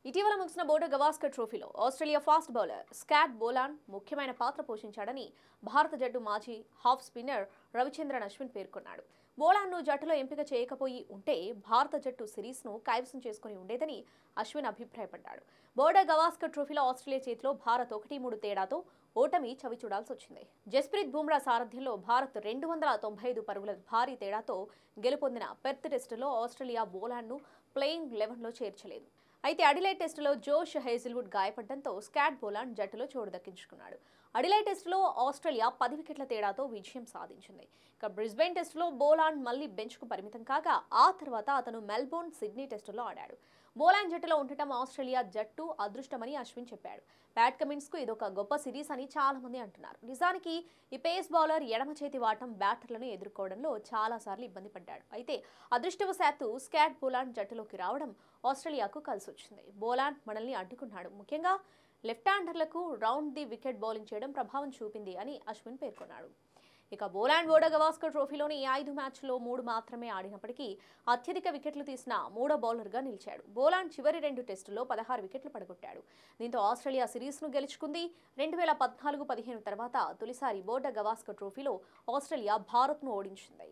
ఇటీవల ముగిసిన బోర్డర్ గవాస్కర్ ట్రోఫీలో Australia fast bowler Scott Bolan ముఖ్యమైన పాత్ర పోషించాడని భారత జట్టు మాజీ హాఫ్ స్పిన్నర్ రవిచంద్రన్ అశ్విన్ పేర్కొన్నాడు. బోలాన్ను జట్టులో ఎంపిక చేయకపోయి ఉంటే భారత జట్టు సిరీస్ను కైవసం చేసుకుని ఉండేదని అశ్విన్ అభిప్రాయపడ్డాడు. బోర్డర్ గవాస్కర్ ట్రోఫీలో ఆస్ట్రేలియా చేతిలో భారత్ 1-3 తేడాతో ఓటమి చవిచూడాల్సి వచ్చింది. జస్ప్రీత్ బుమ్రా సారథ్యంలో భారత్ 295 పరుగుల భారీ తేడాతో గెలుపొందిన పెర్త్ టెస్టులో ఆస్ట్రేలియా బోలాన్ను ప్లేయింగ్ 11లో చేర్చలేదు. అయితే అడిలైడ్ టెస్టులో జోష్ హేజిల్వుడ్ గాయపడడంతో స్కాట్ బోలాన్ జట్టులో చోటు దక్కించుకున్నాడు. అడిలైడ్ టెస్టులో ఆస్ట్రేలియా 10 వికెట్ల తేడాతో విజయం సాధించింది. ఇక బ్రిస్బెన్ టెస్టులో బోలాన్ మళ్లీ బెంచ్కు పరిమితం కాగా ఆ తర్వాత అతను మెల్బోర్న్, సిడ్నీ టెస్టులో ఆడాడు. బోలాన్ జట్టులో ఉండటం ఆస్ట్రేలియా జట్టు అదృష్టమని అశ్విన్ చెప్పాడు. ప్యాట్ కమిన్స్కు ఇదొక గొప్ప సిరీస్ అని చాలా మంది అంటున్నారు. నిజానికి ఈ పేస్ బౌలర్ ఎడమ చేతి వాటం బ్యాటర్లను ఎదుర్కోవడంలో చాలా సార్లు ఇబ్బంది పడ్డాడు. అయితే అదృష్టవశాత్తు స్కాట్ బోలాన్ జట్టులోకి రావడం ఆస్ట్రేలియాకు కలిసొచ్చింది. బోలాన్ మనల్ని అడ్డుకున్నాడు. ముఖ్యంగా లెఫ్ట్ హ్యాండర్లకు రౌండ్ ది వికెట్ బౌలింగ్ చేయడం ప్రభావం చూపింది అని అశ్విన్ పేర్కొన్నాడు. ఇక బోలాన్ బోర్డర్ గవాస్కర్ ట్రోఫీలోని 5 మ్యాచ్ల్లో 3 మాత్రమే ఆడినప్పటికీ అత్యధిక వికెట్లు తీసిన 3వ బౌలర్గా నిలిచాడు. బోలాన్ చివరి 2 టెస్టుల్లో 16 వికెట్లు పడగొట్టాడు. దీంతో ఆస్ట్రేలియా సిరీస్ను గెలుచుకుంది. 2014-15 తర్వాత తొలిసారి బోర్డర్ గవాస్కర్ ట్రోఫీలో ఆస్ట్రేలియా భారత్ను ఓడించింది.